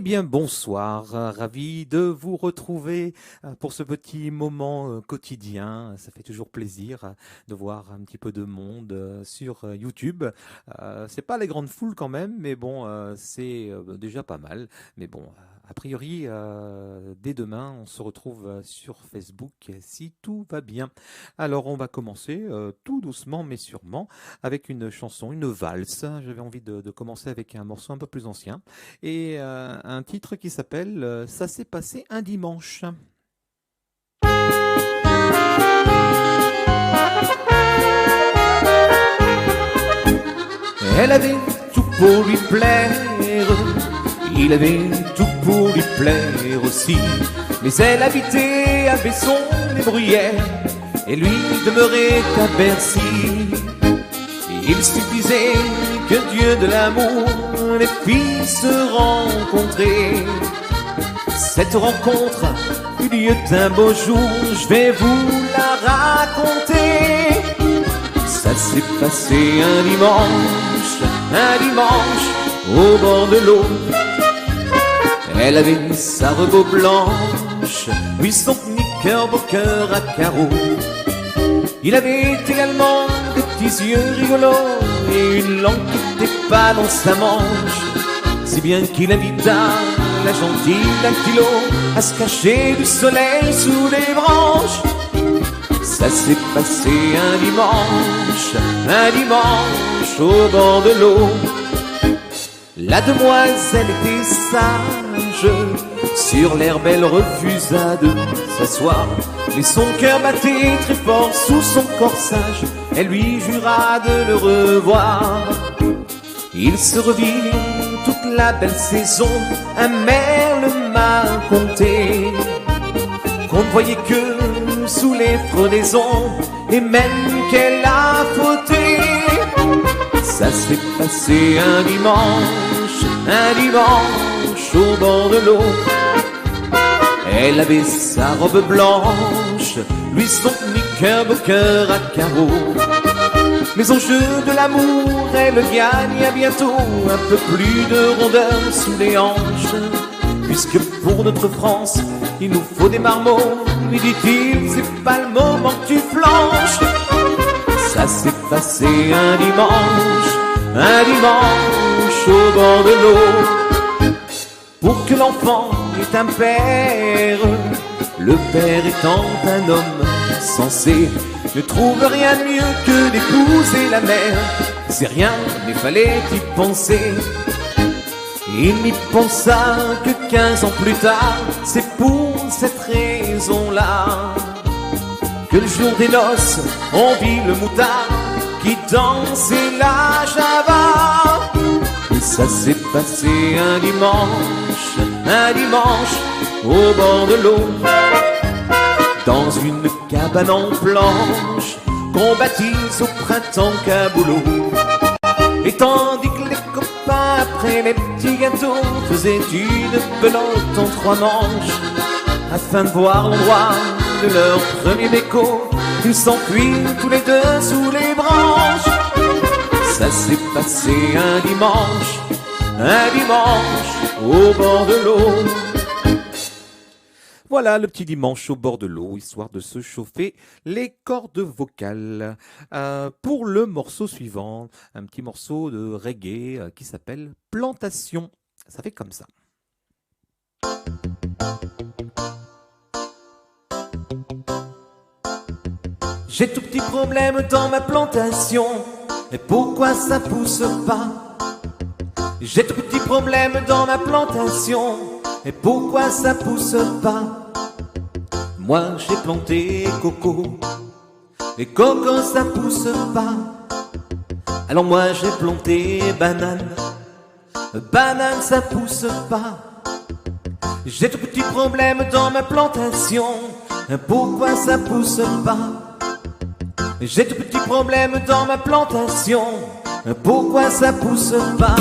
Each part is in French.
bien, bonsoir, ravi de vous retrouver pour ce petit moment quotidien. Ça fait toujours plaisir de voir un petit peu de monde sur YouTube. C'est pas les grandes foules quand même, mais bon, c'est déjà pas mal. Mais bon, a priori, dès demain, on se retrouve sur Facebook si tout va bien. Alors, on va commencer tout doucement mais sûrement avec une chanson, une valse. J'avais envie de commencer avec un morceau un peu plus ancien et un titre qui s'appelle Ça s'est passé un dimanche. Elle avait tout pour lui plaire, il avait tout pour lui plaire aussi, mais elle habitait à Besson les Bruyères et lui demeurait à Bercy. Il suffisait que Dieu de l'amour les puisse se rencontrer. Cette rencontre eut lieu d'un beau jour, je vais vous la raconter. Ça s'est passé un dimanche au bord de l'eau. Elle avait sa robe blanche, lui son knickerbocker à carreaux. Il avait également des petits yeux rigolos et une langue qui n'était pas dans sa manche, si bien qu'il invita la gentille dactylo à se cacher du soleil sous les branches. Ça s'est passé un dimanche au bord de l'eau. La demoiselle était sage, sur l'herbe elle refusa de s'asseoir, mais son cœur battait très fort sous son corsage. Elle lui jura de le revoir. Il se revit toute la belle saison, un merle m'a conté qu'on ne voyait que sous les frondaisons et même qu'elle a fauté. Ça s'est passé un dimanche au bord de l'eau. Elle avait sa robe blanche, lui son knickerbocker à carreaux. Mais au jeu de l'amour, elle gagne à bientôt un peu plus de rondeur sous les hanches. Puisque pour notre France, il nous faut des marmots, lui dit-il, c'est pas le moment que tu flanches. Ça s'est passé un dimanche au bord de l'eau. Pour que l'enfant ait un père, le père étant un homme sensé, ne trouve rien de mieux que d'épouser la mère. C'est rien, mais fallait y penser. Il n'y pensa que 15 ans plus tard. C'est pour cette raison-là que le jour des noces, on vit le moutard qui dansait la java. Et ça s'est passé un dimanche au bord de l'eau, dans une cabane en planche qu'on baptise au printemps Caboulot. Et tandis que les copains après les petits gâteaux faisaient une pelote en 3 manches, afin de voir l'endroit de leur premier béco, ils s'enfuirent tous les deux sous les branches. Ça s'est passé un dimanche au bord de l'eau. Voilà le petit dimanche au bord de l'eau, histoire de se chauffer les cordes vocales. Pour le morceau suivant, un petit morceau de reggae qui s'appelle Plantation. Ça fait comme ça. J'ai tout petit problème dans ma plantation, et pourquoi ça pousse pas? J'ai tout petit problème dans ma plantation, et pourquoi ça pousse pas? Moi j'ai planté coco, et coco ça pousse pas. Alors moi j'ai planté banane, banane ça pousse pas. J'ai tout petit problème dans ma plantation, et pourquoi ça pousse pas? J'ai tout petit problème dans ma plantation, pourquoi ça pousse pas?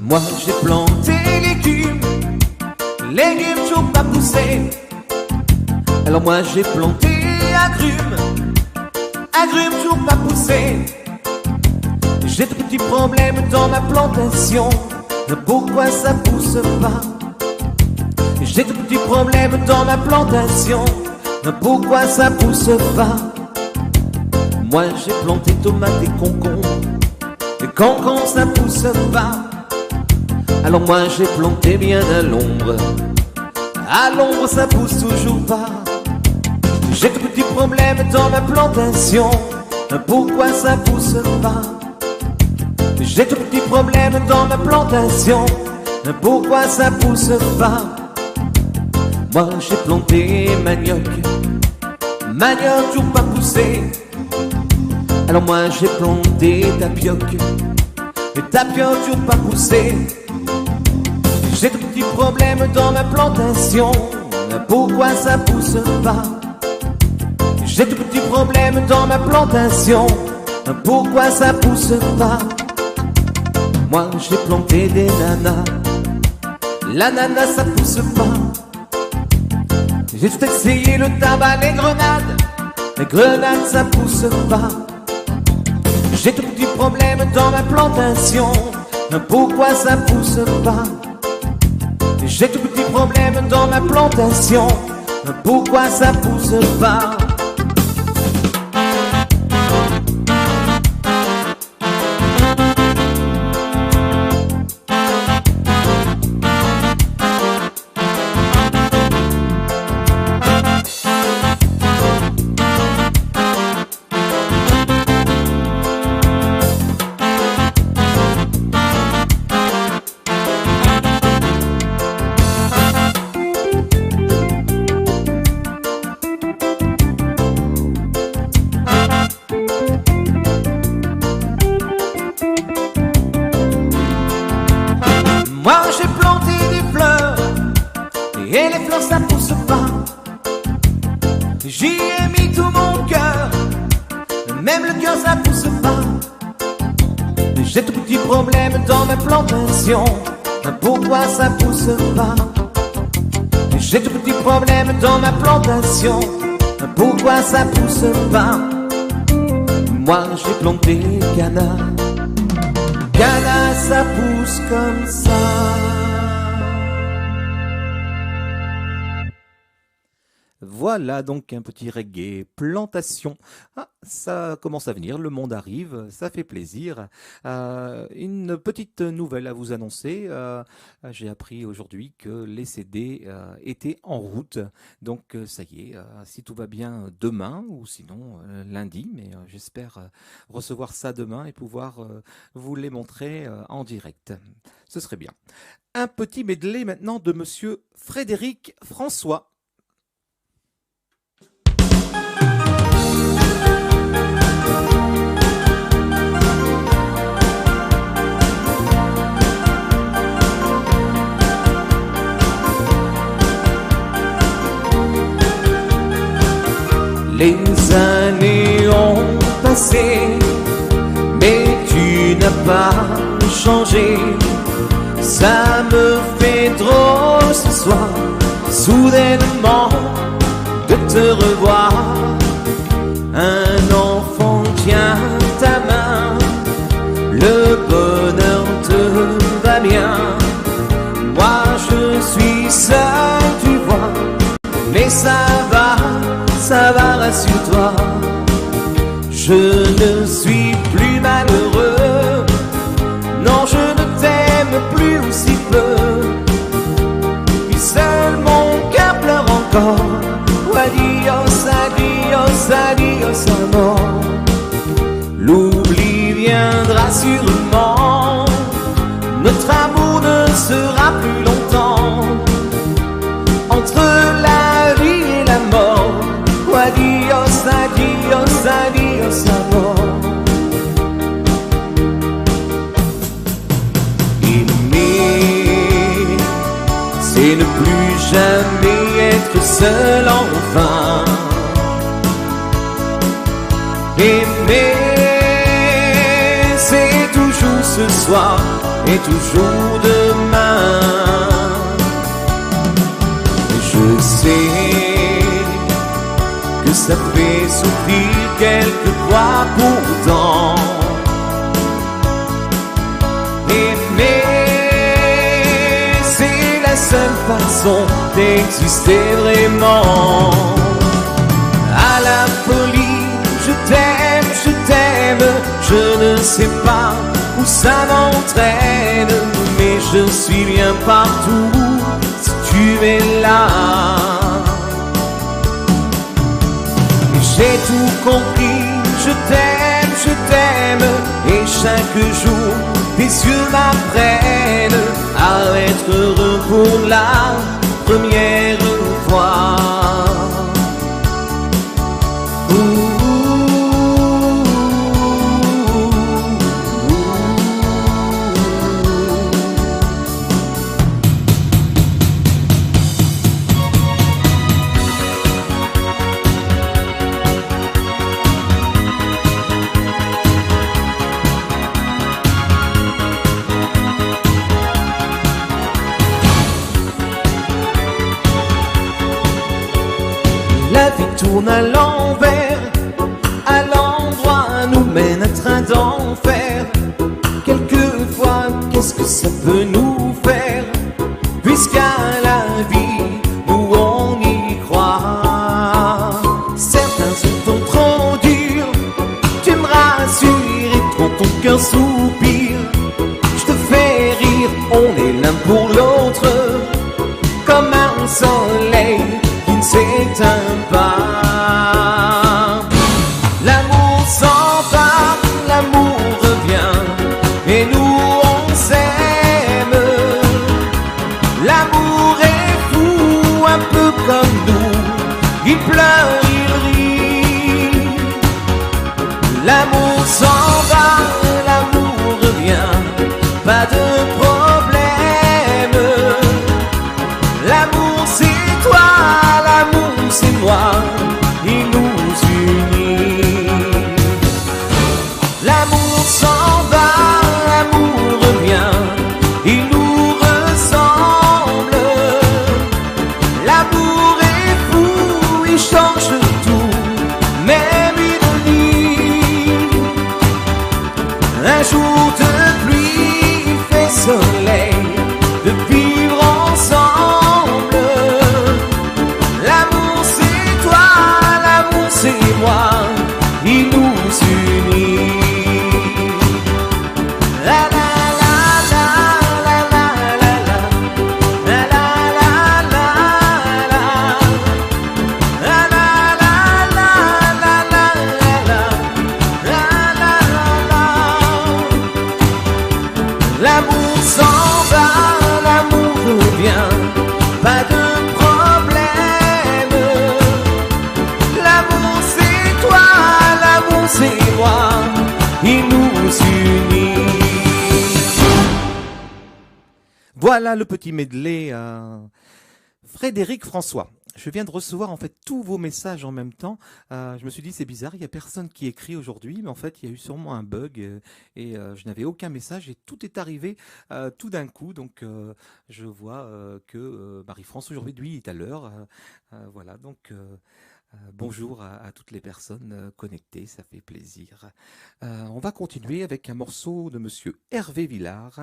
Moi j'ai planté légumes, légumes toujours pas poussés. Alors moi j'ai planté agrumes, agrumes toujours pas poussés. J'ai tout petit problème dans ma plantation, pourquoi ça pousse pas? J'ai de petits problèmes dans ma plantation, pourquoi ça pousse pas? Moi j'ai planté tomates et concombres, et concombres ça pousse pas. Alors moi j'ai planté bien à l'ombre ça pousse toujours pas. J'ai de petits problèmes dans ma plantation, pourquoi ça pousse pas? J'ai de petits problèmes dans ma plantation, pourquoi ça pousse pas? Moi j'ai planté manioc toujours pas poussé. Alors moi j'ai planté tapioc toujours pas poussé. J'ai de petits problèmes dans ma plantation, pourquoi ça pousse pas? J'ai de petits problèmes dans ma plantation, pourquoi ça pousse pas? Moi j'ai planté des nanas, l'ananas ça pousse pas. J'ai tout essayé, le tabac, les grenades ça pousse pas. J'ai de petits problèmes dans ma plantation, pourquoi ça pousse pas? J'ai de petits problèmes dans ma plantation, pourquoi ça pousse pas? Moi j'ai planté des fleurs, et les fleurs ça pousse pas. J'y ai mis tout mon cœur, même le cœur ça pousse pas. J'ai de petits problèmes dans ma plantation, pourquoi ça pousse pas? J'ai de petits problèmes dans ma plantation, pourquoi ça pousse pas? Moi j'ai planté canard ça pousse comme ça. Voilà donc un petit reggae plantation. Ah, ça commence à venir, le monde arrive, ça fait plaisir. Une petite nouvelle à vous annoncer. J'ai appris aujourd'hui que les CD étaient en route. Donc ça y est, si tout va bien demain ou sinon lundi, mais j'espère recevoir ça demain et pouvoir vous les montrer en direct. Ce serait bien. Un petit medley maintenant de monsieur Frédéric François. Les années ont passé, mais tu n'as pas changé. Ça me fait drôle ce soir, soudainement, de te revoir. Un enfant tient ta main, le bonheur te va bien. Moi je suis seul, tu vois, mais ça va, rassure-toi. Je ne suis plus malheureux, non je ne t'aime plus aussi peu. Puis seul mon cœur pleure encore. Adios, adios, adios amor. L'oubli viendra sûrement, notre amour ne sera plus longtemps entre la vie et la mort. Adios, adios, adios amor. Aimer, c'est ne plus jamais être seul enfin. Aimer, c'est toujours ce soir et toujours demain. Je sais que ça fait souffrir quelquefois pourtant. Aimer, seule façon d'exister vraiment. À la folie, je t'aime, je ne sais pas où ça m'entraîne, mais je suis bien partout si tu es là. Et j'ai tout compris, je t'aime, et chaque jour tes yeux m'apprennent à être heureux pour la première fois. La vie tourne à l'envers, à l'endroit nous mène un train d'enfer. Quelquefois, qu'est-ce que ça peut nous faire? Puisqu'à la vie, nous on y croit. Certains sont trop durs, tu me rassures, et quand ton cœur soupire, je te fais rire, on est l'un pour l'autre, comme un soleil qui ne s'éteint pas. L'amour s'en va, l'amour revient, et nous on s'aime. L'amour est fou, un peu comme nous, il pleure, il rit. L'amour s'en va, l'amour revient, pas de problème. L'amour c'est toi, l'amour c'est moi, il nous unit. L'amour s'en va, l'amour revient, il nous ressemble. L'amour est fou, il change tout, même une nuit. Un jour de pluie, il fait soleil, de vivre ensemble. L'amour c'est toi, l'amour c'est moi, il nous unit. La la la la la la la la la la la la la la la. L'amour s'en va, l'amour revient, pas de problème. L'amour c'est toi, l'amour c'est moi, il nous unit. Voilà le petit medley Frédéric François. Je viens de recevoir en fait tous vos messages en même temps. Je me suis dit c'est bizarre, il n'y a personne qui écrit aujourd'hui, mais en fait il y a eu sûrement un bug et je n'avais aucun message et tout est arrivé tout d'un coup. Donc je vois que Marie-France aujourd'hui est à l'heure. Voilà, donc bonjour à toutes les personnes connectées, ça fait plaisir. On va continuer avec un morceau de monsieur Hervé Villard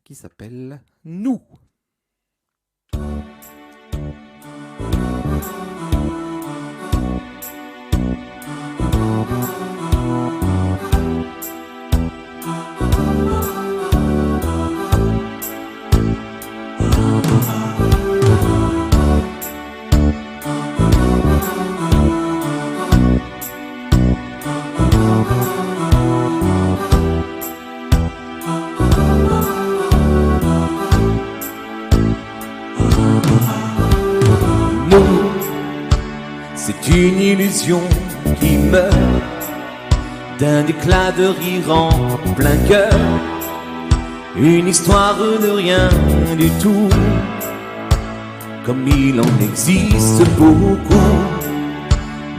qui s'appelle Nous. C'est une illusion qui meurt d'un éclat de rire en plein cœur. Une histoire de rien du tout, comme il en existe beaucoup.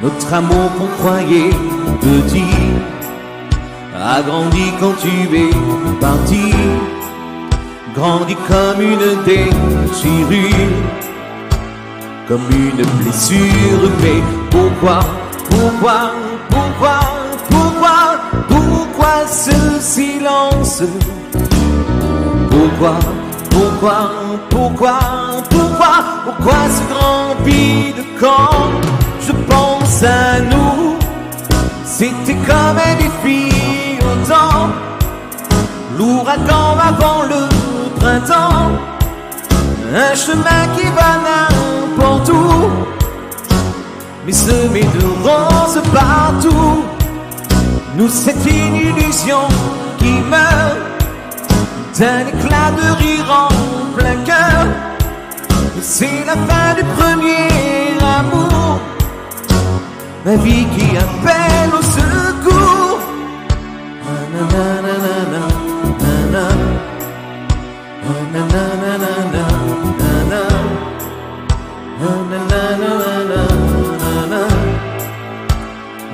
Notre amour qu'on croyait petit a grandi quand tu es parti, grandi comme une déchirure, comme une blessure. Mais pourquoi ce silence? Pourquoi Pourquoi ce grand vide quand je pense à nous? C'était comme un défi autant, l'ouragan avant le printemps, un chemin qui va n'importe où, mais semé de roses partout. Nous, c'est une illusion qui meurt d'un éclat de rire en plein cœur. C'est la fin du premier amour, ma vie qui appelle au secours.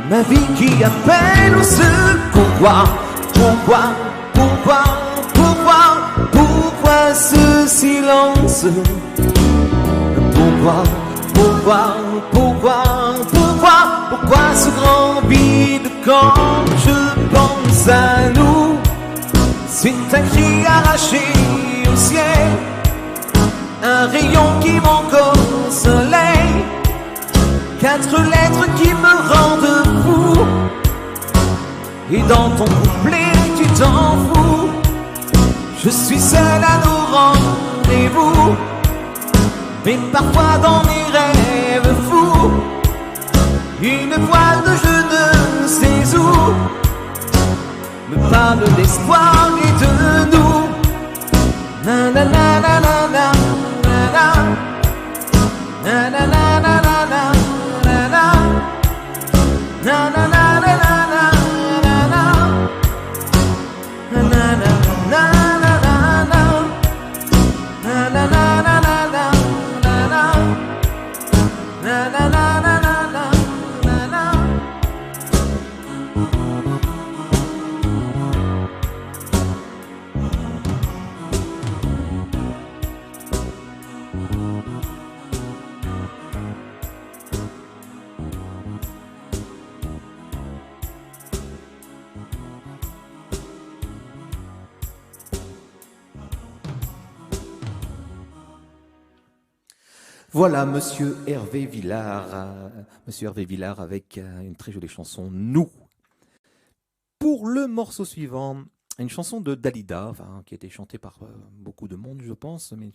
Ma vie qui appelle au secours. Pourquoi ce silence? Pourquoi ce grand vide quand je pense à nous? C'est un cri arraché au ciel, un rayon qui manque au soleil, 4 lettres qui me rendent fou, et dans ton couplet tu t'en fous. Je suis seul à nos rendez-vous, mais parfois dans mes rêves fous, une voix de je ne sais où me parle d'espoir et de nous. Na na na na na na na na na na na na na na na na na. Voilà, Monsieur Hervé Villard avec une très jolie chanson, Nous. Pour le morceau suivant, une chanson de Dalida, qui a été chantée par beaucoup de monde, je pense, mais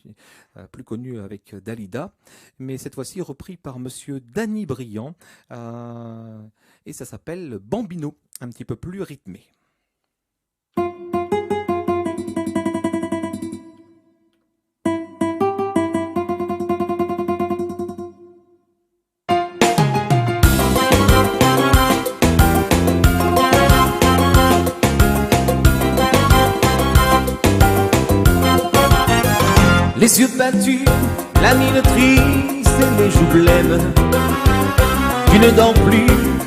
plus connue avec Dalida, mais cette fois-ci repris par Monsieur Danny Briand, et ça s'appelle Bambino, un petit peu plus rythmé. Les yeux battus, la mine triste et les joues blêmes. Tu ne dors plus,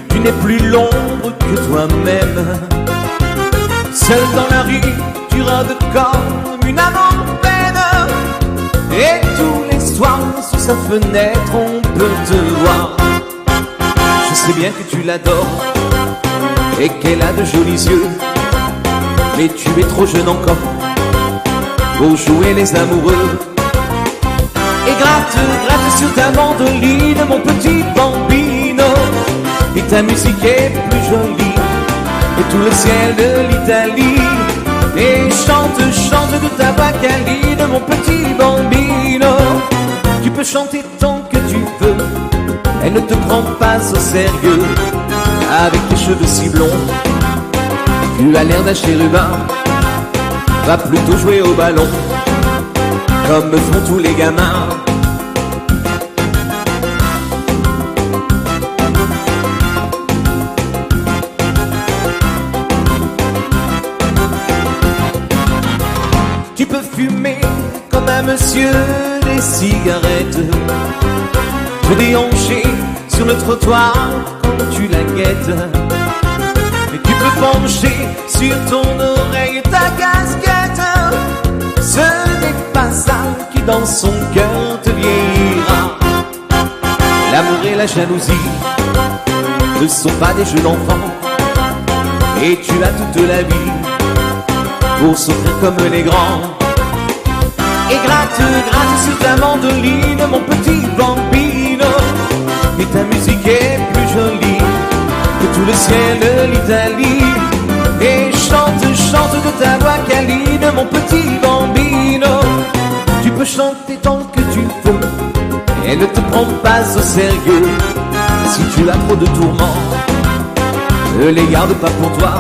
tu n'es plus l'ombre que toi-même. Seul dans la rue, tu rôdes comme une âme en peine. Et tous les soirs, sous sa fenêtre, on peut te voir. Je sais bien que tu l'adores et qu'elle a de jolis yeux, mais tu es trop jeune encore pour jouer les amoureux. Et gratte sur ta mandoline, mon petit bambino. Et ta musique est plus jolie que tout le ciel de l'Italie. Et chante de ta voix câline, mon petit bambino. Tu peux chanter tant que tu veux, elle ne te prend pas au sérieux. Avec tes cheveux si blonds, tu as l'air d'un chérubin. Va plutôt jouer au ballon, comme font tous les gamins. Tu peux fumer comme un monsieur des cigarettes, te déhancher sur le trottoir quand tu la guettes. Et tu peux pencher sur ton oreille ta casquette. Ce n'est pas ça qui dans son cœur te vieillira. L'amour et la jalousie ne sont pas des jeux d'enfants, et tu as toute la vie pour souffrir comme les grands. Et gratte sur ta mandoline, mon petit bambino. Et ta musique est plus jolie que tout le ciel de l'Italie. Et chante, chante de ta voix câline, mon petit bambino. Tu peux chanter tant que tu veux, et ne te prends pas au sérieux. Si tu as trop de tourments, ne les garde pas pour toi.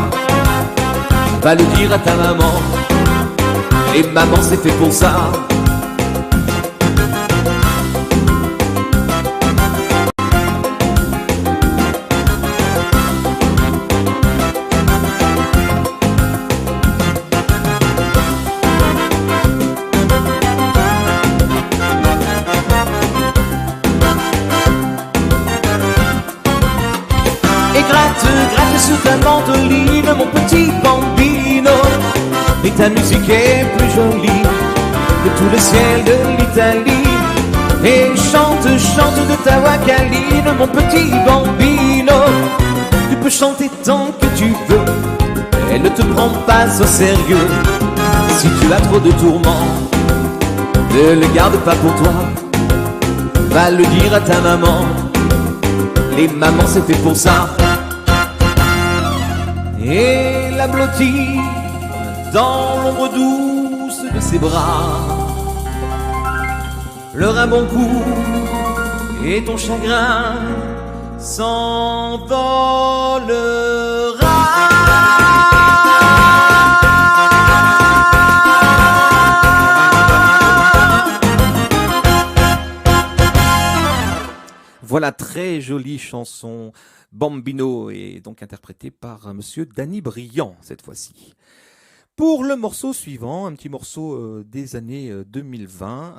Va le dire à ta maman, et maman c'est fait pour ça. Gratte sur ta mandoline, mon petit bambino. Et ta musique est plus jolie que tout le ciel de l'Italie. Et chante, chante de ta voix câline, mon petit bambino. Tu peux chanter tant que tu veux, et ne te prends pas au sérieux. Si tu as trop de tourments, ne le garde pas pour toi. Va le dire à ta maman, les mamans c'est fait pour ça. Et la blottit dans l'ombre douce de ses bras, pleure un bon coup et ton chagrin s'envolera. Voilà, très jolie chanson. Bambino est donc interprété par monsieur Danny Briand cette fois-ci. Pour le morceau suivant, un petit morceau des années 2020,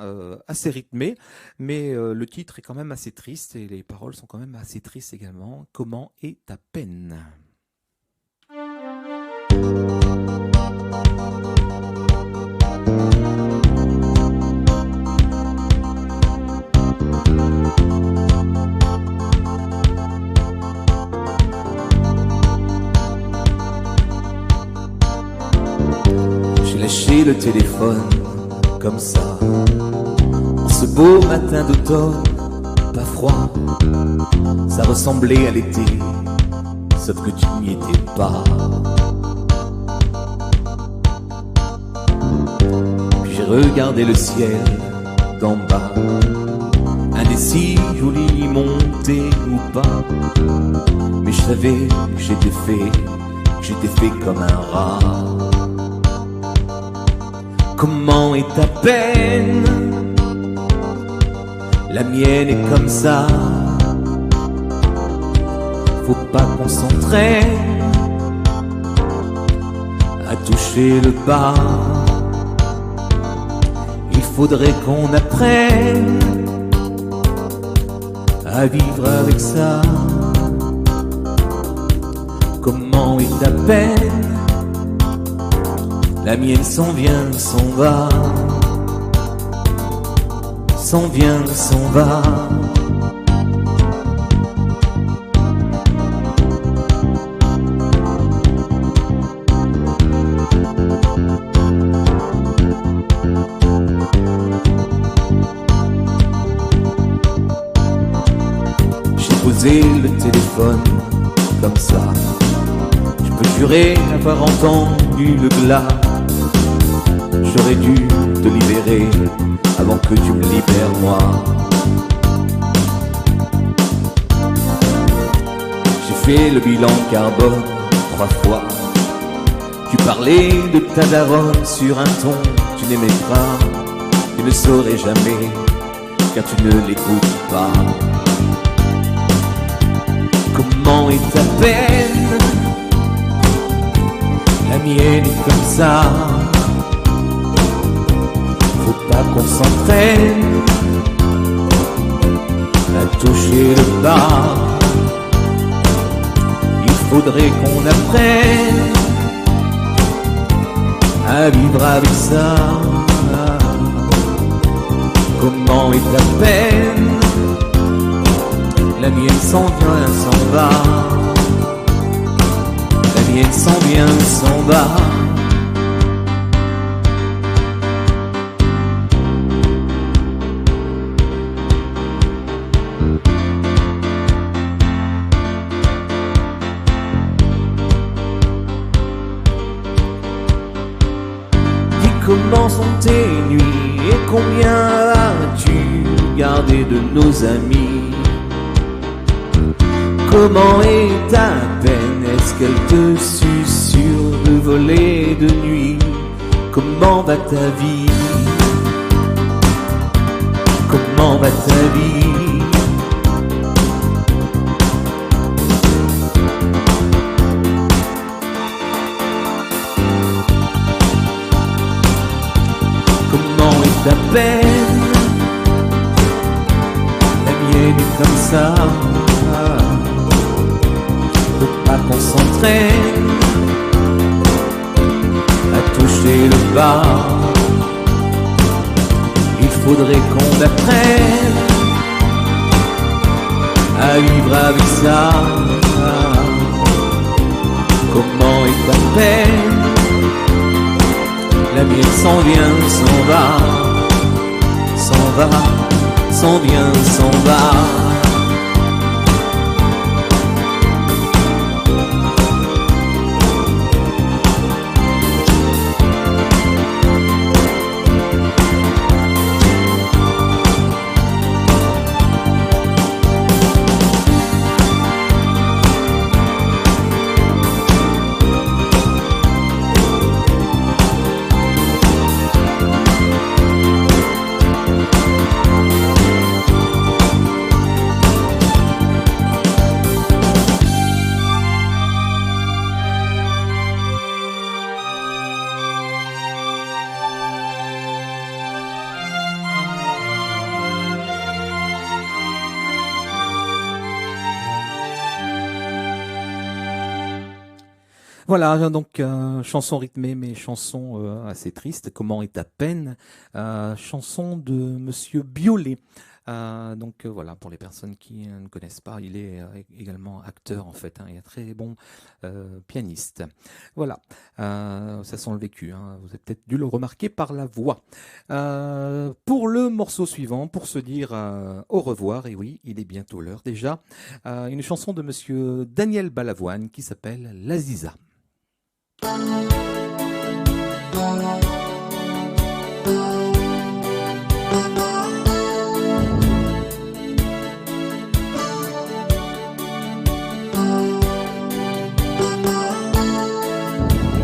assez rythmé, mais le titre est quand même assez triste et les paroles sont quand même assez tristes également. Comment est ta peine ? J'ai lâché le téléphone comme ça, en ce beau matin d'automne, pas froid. Ça ressemblait à l'été, sauf que tu n'y étais pas. Puis j'ai regardé le ciel d'en bas, indécis, joli, monté ou pas. Mais je savais que j'étais fait comme un rat. Comment est ta peine? La mienne est comme ça. Faut pas qu'on s'entraîne à toucher le bas. Il faudrait qu'on apprenne à vivre avec ça. Comment est ta peine? La mienne s'en vient, s'en va, s'en vient, s'en va. J'ai posé le téléphone comme ça. Je peux jurer avoir entendu le glas. J'aurais dû te libérer avant que tu me libères moi. J'ai fait le bilan carbone 3 fois. Tu parlais de ta daronne sur un ton que tu n'aimais pas. Tu ne saurais jamais car tu ne l'écoutes pas. Comment est ta peine? La mienne est comme ça. Faut pas qu'on s'entraîne à toucher le bas. Il faudrait qu'on apprenne à vivre avec ça. Comment est ta peine? La mienne s'en vient, s'en va. La mienne s'en vient, s'en va. tes nuits et combien as-tu gardé de nos amis? Comment est ta peine? Est-ce qu'elle te susurre de voler de nuit? Comment va ta vie? Comment va ta vie? Comment est ta peine? La mienne est comme ça. Faut pas qu'on s'entraîne à toucher le bas. Il faudrait qu'on apprenne à vivre avec ça. Comment est ta peine? La mienne s'en vient, s'en va, s'en va, s'en vient, s'en va. Voilà, donc chanson rythmée mais chanson assez triste. Comment est ta peine? Chanson de Monsieur Biolay. Voilà, pour les personnes qui ne connaissent pas, il est également acteur en fait, hein, et un très bon pianiste. Voilà, ça sent le vécu, hein, vous avez peut-être dû le remarquer par la voix. Pour le morceau suivant, pour se dire au revoir, et oui, il est bientôt l'heure déjà, une chanson de Monsieur Daniel Balavoine qui s'appelle L'Aziza.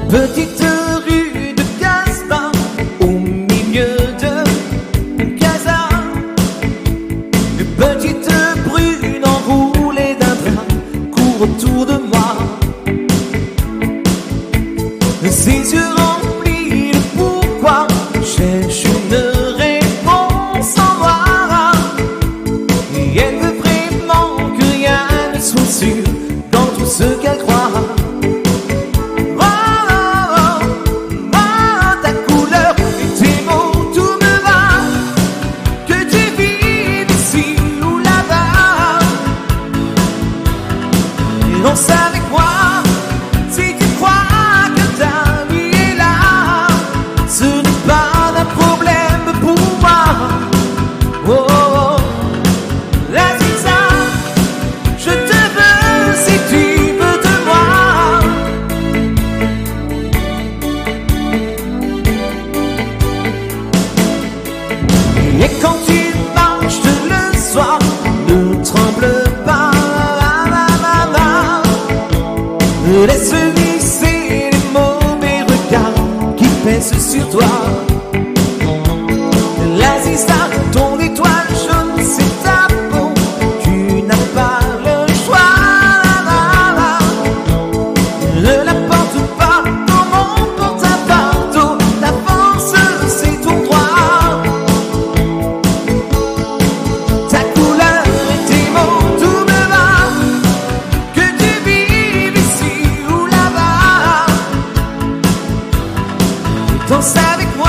Petite rue de Casbah, au milieu de Casa, une petite brune enroulée d'un drap court autour de moi. Ses yeux remplis de pourquoi cherche une réponse en moi. Et elle veut vraiment que rien ne soit sûr dans tout ce qu'elle croit. Danse avec moi, si tu crois que ta vie est là, ce n'est pas un problème pour moi. Oh, oh, l'Aziza, je te veux si tu veux de moi. Et quand tu marches le soir, ne tremble pas. Laisse glisser les mauvais regards qui pèsent sur toi. L'Aziza, ton étoile jaune, c'est ta peau. Tu n'as pas le choix. Ne la porte pas dans mon porte-à-fardeau. Ta force, c'est ton droit. Ta couleur et tes mots, tout me va. Que tu vives ici. Danse avec moi.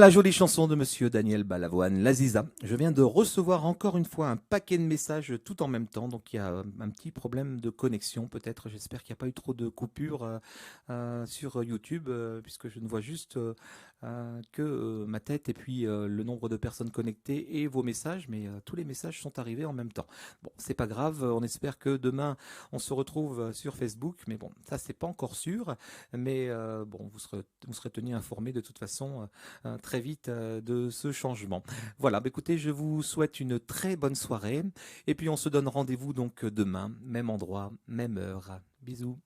Voilà, jolie chanson de monsieur Daniel Balavoine, l'Aziza. Je viens de recevoir encore une fois un paquet de messages tout en même temps, donc il y a un petit problème de connexion peut-être. J'espère qu'il n'y a pas eu trop de coupures sur YouTube, puisque je ne vois juste que ma tête et puis le nombre de personnes connectées et vos messages, mais tous les messages sont arrivés en même temps. Bon, c'est pas grave, on espère que demain on se retrouve sur Facebook, mais bon, ça c'est pas encore sûr, mais bon, vous serez tenu informé de toute façon très vite de ce changement. Voilà, bah, écoutez, je vous souhaite une très bonne soirée et puis on se donne rendez-vous donc demain, même endroit, même heure. Bisous.